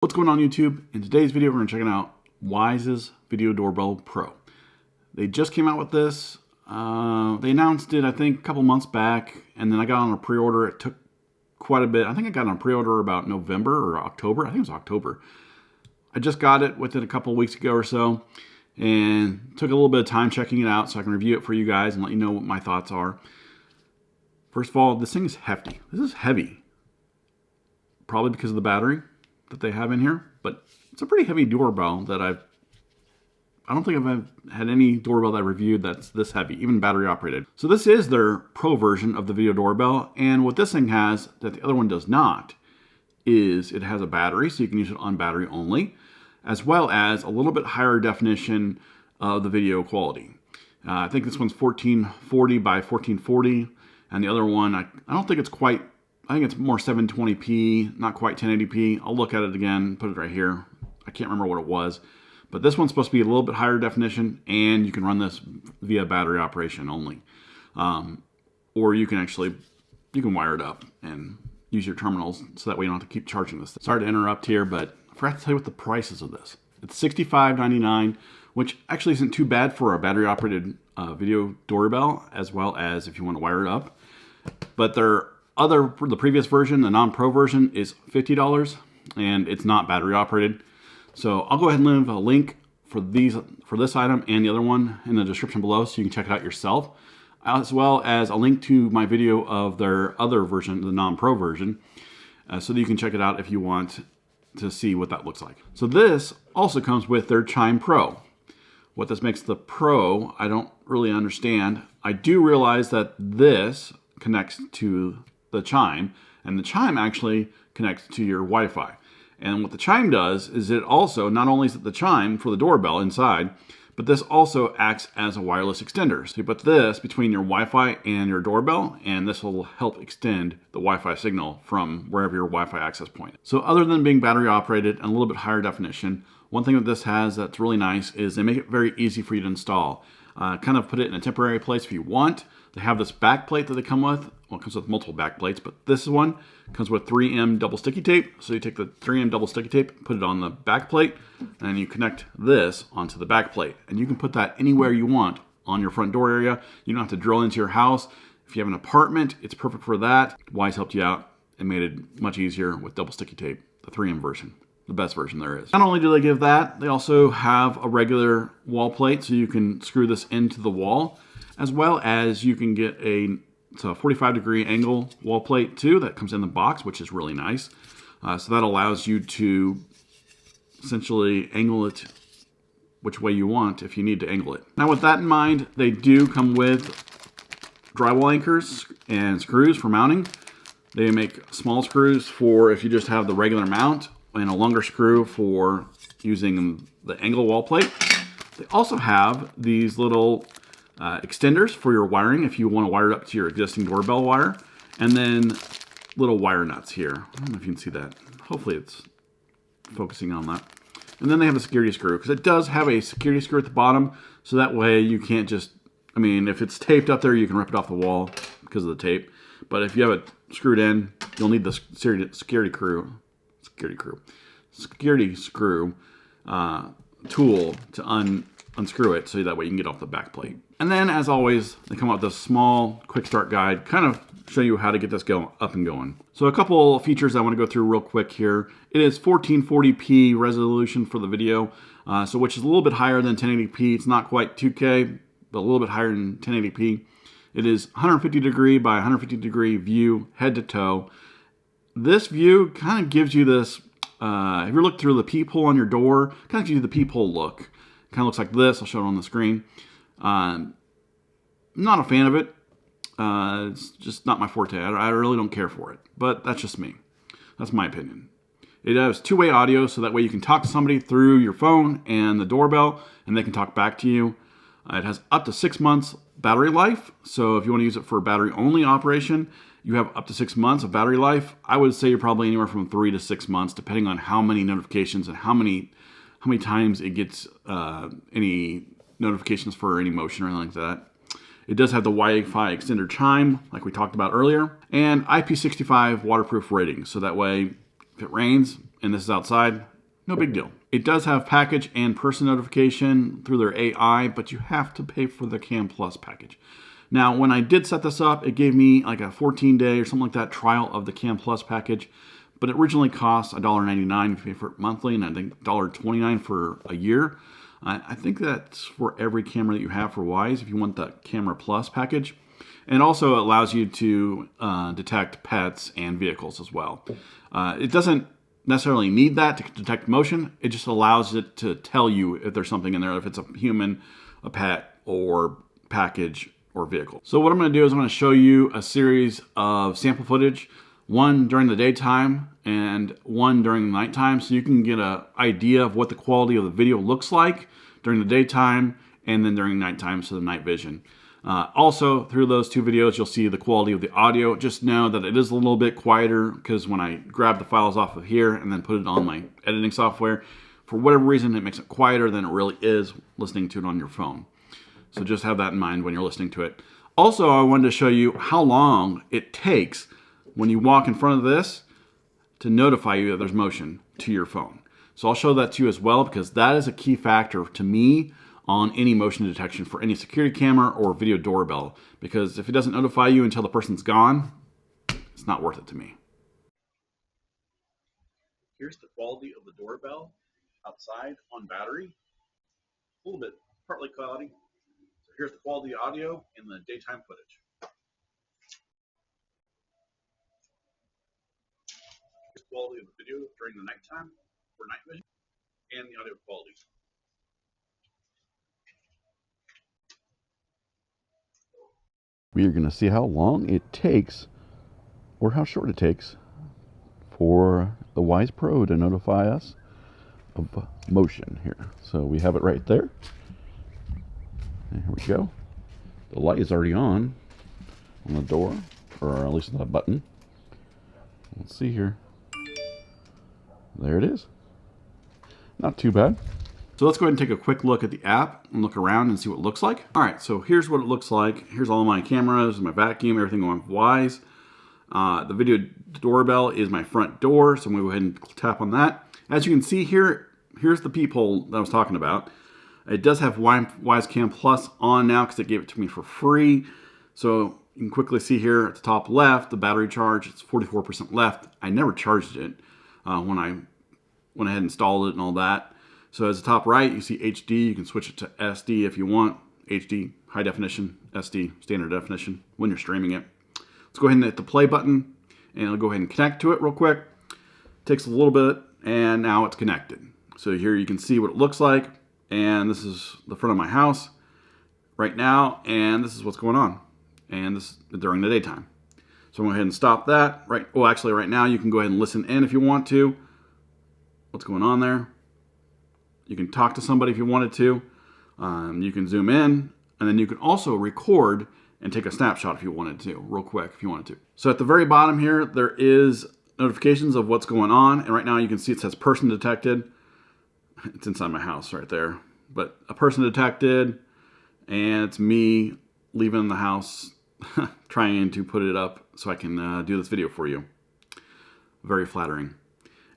What's going on YouTube? In today's video, we're going to check out Wyze's Video Doorbell Pro. They just came out with this. They announced it, I think, a couple months back, and then I got on a pre-order. It took quite a bit. I think I got on a pre-order about November or October. I think it was October. I just got it within a couple weeks ago or so, and took a little bit of time checking it out so I can review it for you guys and let you know what my thoughts are. First of all, this thing is hefty. This is heavy. Probably because of the battery that they have in here, but it's a pretty heavy doorbell that I don't think I've had any doorbell that I reviewed that's this heavy, even battery operated. So this is their Pro version of the video doorbell, and what this thing has that the other one does not is it has a battery, so you can use it on battery only, as well as a little bit higher definition of the video quality. I think this one's 1440 by 1440, and the other one, I don't think it's quite, I think it's more 720p, not quite 1080p. I'll look at it again, put it right here. I can't remember what it was. But this one's supposed to be a little bit higher definition, and you can run this via battery operation only. Or you can actually, you can wire it up and use your terminals so that way you don't have to keep charging this. Sorry to interrupt here, but I forgot to tell you what the price is of this. It's $65.99, which actually isn't too bad for a battery operated video doorbell, as well as if you want to wire it up. But the previous version, the non-pro version, is $50, and it's not battery operated. So I'll go ahead and leave a link for this item and the other one in the description below so you can check it out yourself, as well as a link to my video of their other version, the non-pro version, so that you can check it out if you want to see what that looks like. So this also comes with their Chime Pro. What this makes the Pro, I don't really understand. I do realize that this connects to the Chime, and the Chime actually connects to your Wi-Fi. And what the Chime does is it also, not only is it the Chime for the doorbell inside, but this also acts as a wireless extender. So you put this between your Wi-Fi and your doorbell, and this will help extend the Wi-Fi signal from wherever your Wi-Fi access point is. So other than being battery operated and a little bit higher definition, one thing that this has that's really nice is they make it very easy for you to install. Kind of put it in a temporary place if you want. They have this back plate that they come with. Well, it comes with multiple back plates, but this one comes with 3M double sticky tape. So you take the 3M double sticky tape, put it on the back plate, and you connect this onto the back plate. And you can put that anywhere you want on your front door area. You don't have to drill into your house. If you have an apartment, it's perfect for that. Wyze helped you out and made it much easier with double sticky tape, the 3M version. The best version there is. Not only do they give that, they also have a regular wall plate, so you can screw this into the wall, as well as you can get it's a 45-degree angle wall plate too that comes in the box, which is really nice. So that allows you to essentially angle it which way you want if you need to angle it. Now with that in mind, they do come with drywall anchors and screws for mounting. They make small screws for if you just have the regular mount, and a longer screw for using the angle wall plate. They also have these little extenders for your wiring if you want to wire it up to your existing doorbell wire, and then little wire nuts here. I don't know if you can see that. Hopefully it's focusing on that. And then they have a security screw, because it does have a security screw at the bottom, so that way you can't just, I mean, if it's taped up there, you can rip it off the wall because of the tape. But if you have it screwed in, you'll need the security screw tool to unscrew it, so that way you can get off the back plate. And then, as always, they come out with this small quick start guide, kind of show you how to get this up and going. So a couple features I want to go through real quick here. It is 1440p resolution for the video, so which is a little bit higher than 1080p. It's not quite 2K, but a little bit higher than 1080p. It is 150 degree by 150 degree view, head to toe. This view kind of gives you this, if you look through the peephole on your door, kind of gives you the peephole look. Kind of looks like this. I'll show it on the screen. Not a fan of it. It's just not my forte. I really don't care for it, but that's just me. That's my opinion. It has two-way audio, so that way you can talk to somebody through your phone and the doorbell, and they can talk back to you. It has up to 6 months battery life, so if you want to use it for battery-only operation, you have up to 6 months of battery life. I would say you're probably anywhere from 3 to 6 months, depending on how many notifications and how many times it gets any notifications for any motion or anything like that. It does have the Wi-Fi extender Chime, like we talked about earlier, and IP65 waterproof rating. So that way, if it rains and this is outside, No big deal. It does have package and person notification through their AI, but you have to pay for the Cam Plus package. Now, when I did set this up, it gave me like a 14-day or something like that trial of the Cam Plus package, but it originally cost $1.99 if you pay for it monthly, and I think $1.29 for a year. I think that's for every camera that you have for Wyze if you want the Camera Plus package. And it also allows you to detect pets and vehicles as well. It doesn't necessarily need that to detect motion. It just allows it to tell you if there's something in there, if it's a human, a pet, or package, or vehicle. So what I'm going to do is I'm going to show you a series of sample footage, one during the daytime and one during the nighttime, so you can get an idea of what the quality of the video looks like during the daytime and then during nighttime, so the night vision. Also, through those two videos, you'll see the quality of the audio. Just know that it is a little bit quieter because when I grab the files off of here and then put it on my editing software, for whatever reason, it makes it quieter than it really is listening to it on your phone. So just have that in mind when you're listening to it. Also, I wanted to show you how long it takes when you walk in front of this to notify you that there's motion to your phone. So I'll show that to you as well, because that is a key factor to me on any motion detection for any security camera or video doorbell, because if it doesn't notify you until the person's gone, it's not worth it to me. Here's the quality of the doorbell outside on battery. A little bit partly cloudy. So here's the quality of audio in the daytime footage. Here's the quality of the video during the nighttime for night vision and the audio quality. We are going to see how long it takes, or how short it takes, for the Wyze Pro to notify us of motion here. So we have it right there. And here we go. The light is already on the door, or at least the button. Let's see here. There it is. Not too bad. So let's go ahead and take a quick look at the app and look around and see what it looks like. All right, so here's what it looks like. Here's all my cameras, my vacuum, everything going with Wyze. The video doorbell is my front door, so I'm gonna go ahead and tap on that. As you can see here, here's the peephole that I was talking about. It does have Wyze Cam Plus on now because it gave it to me for free. So you can quickly see here at the top left, the battery charge, it's 44% left. I never charged it when I went ahead and installed it and all that. So as the top right, you see HD. You can switch it to SD if you want. HD, high definition, SD, standard definition when you're streaming it. Let's go ahead and hit the play button, and I'll go ahead and connect to it real quick. Takes a little bit, and now it's connected. So here you can see what it looks like, and this is the front of my house right now, and this is what's going on, and this is during the daytime. So I'm going to go ahead and stop that. Well, actually right now you can go ahead and listen in if you want to. What's going on there? You can talk to somebody if you wanted to. You can zoom in, and then you can also record and take a snapshot if you wanted to, real quick if you wanted to. So at the very bottom here, there is notifications of what's going on, and right now you can see it says person detected. It's inside my house right there, but a person detected, and it's me leaving the house trying to put it up so I can do this video for you. Very flattering.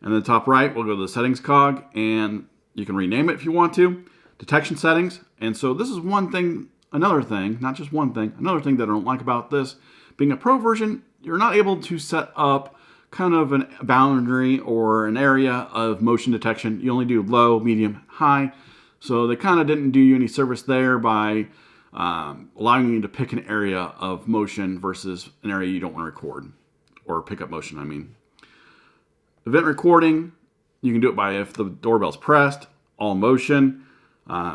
And then the top right, we'll go to the settings cog, and you can rename it if you want to. Detection settings. And so this is one thing, another thing, not just one thing, another thing that I don't like about this. Being a pro version, you're not able to set up kind of a boundary or an area of motion detection. You only do low, medium, high. So they kind of didn't do you any service there by allowing you to pick an area of motion versus an area you don't want to record or pick up motion, I mean. Event recording, you can do it by if the doorbell's pressed, all motion.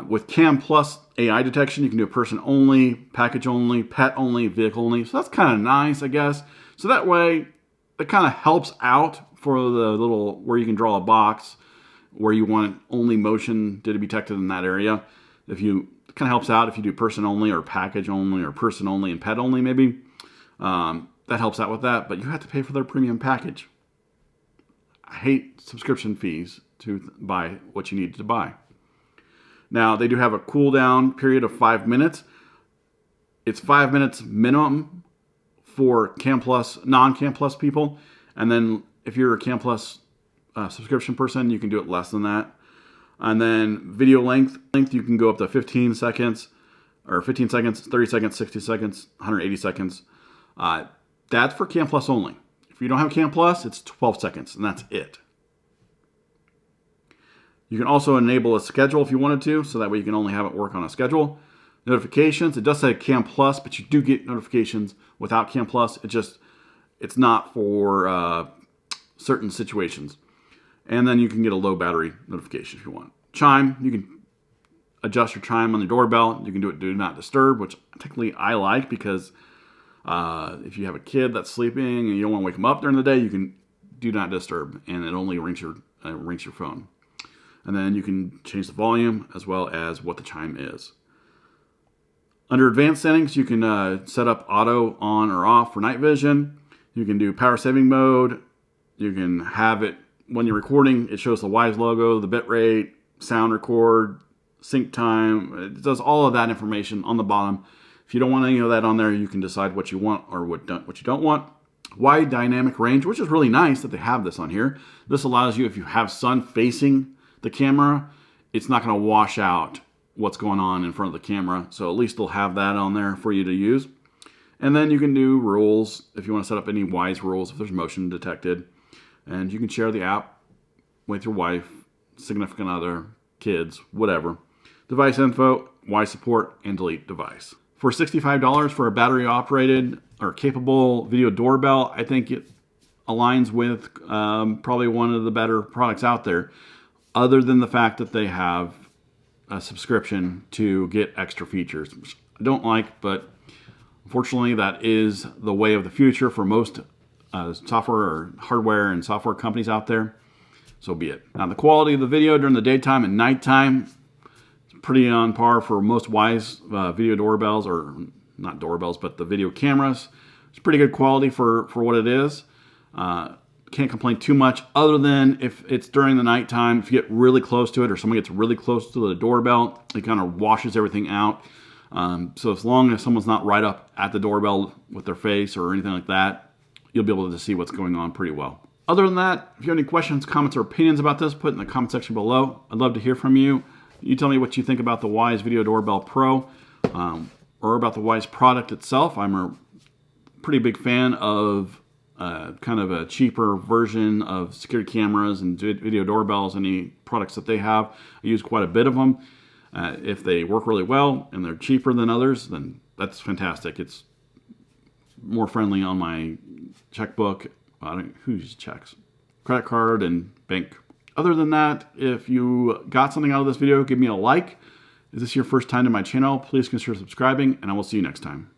With Cam Plus AI detection, you can do a person only, package only, pet only, vehicle only. So that's kind of nice, I guess. So that way, it kind of helps out for the little, where you can draw a box where you want only motion to be detected in that area. It kind of helps out if you do person only or package only or person only and pet only maybe. That helps out with that, but you have to pay for their premium package. I hate subscription fees to buy what you need to buy. Now, they do have a cooldown period of 5 minutes. It's 5 minutes minimum for Cam Plus, non-Cam Plus people. And then if you're a Cam Plus subscription person, you can do it less than that. And then video length, you can go up to 15 seconds, or 15 seconds, 30 seconds, 60 seconds, 180 seconds. That's for Cam Plus only. If you don't have Cam Plus, it's 12 seconds, and that's it. You can also enable a schedule if you wanted to, so that way you can only have it work on a schedule. Notifications, it does say Cam Plus, but you do get notifications without Cam Plus. It's not for certain situations. And then you can get a low battery notification if you want. Chime, you can adjust your chime on the doorbell. You can do it do not disturb, which technically I like, because if you have a kid that's sleeping and you don't want to wake them up during the day, you can do not disturb, and it only rings your phone. And then you can change the volume as well as what the chime is. Under advanced settings, you can set up auto on or off for night vision. You can do power saving mode. You can have it when you're recording, it shows the Wyze logo, the bitrate, sound record, sync time. It does all of that information on the bottom. If you don't want any of that on there, you can decide what you want or what you don't want. Wide dynamic range, which is really nice that they have this on here. This allows you, if you have sun facing the camera, it's not going to wash out what's going on in front of the camera. So at least they'll have that on there for you to use. And then you can do rules if you want to set up any Wyze rules if there's motion detected. And you can share the app with your wife, significant other, kids, whatever. Device info, Wyze support, and delete device. For $65 for a battery operated or capable video doorbell, I think it aligns with probably one of the better products out there, other than the fact that they have a subscription to get extra features, which I don't like, but unfortunately that is the way of the future for most software or hardware and software companies out there. So be it. Now the quality of the video during the daytime and nighttime is pretty on par for most Wyze video doorbells, or not doorbells, but the video cameras. It's pretty good quality for what it is. Can't complain too much, other than if it's during the nighttime, if you get really close to it or someone gets really close to the doorbell, it kind of washes everything out. So as long as someone's not right up at the doorbell with their face or anything like that, you'll be able to see what's going on pretty well. Other than that, if you have any questions, comments, or opinions about this, put it in the comment section below. I'd love to hear from you. You tell me what you think about the Wyze Video Doorbell Pro or about the Wyze product itself. I'm a pretty big fan of kind of a cheaper version of security cameras and video doorbells, any products that they have. I use quite a bit of them. If they work really well and they're cheaper than others, then that's fantastic. It's more friendly on my checkbook. Who uses checks? Credit card and bank. Other than that, if you got something out of this video, give me a like. Is this your first time to my channel? Please consider subscribing, and I will see you next time.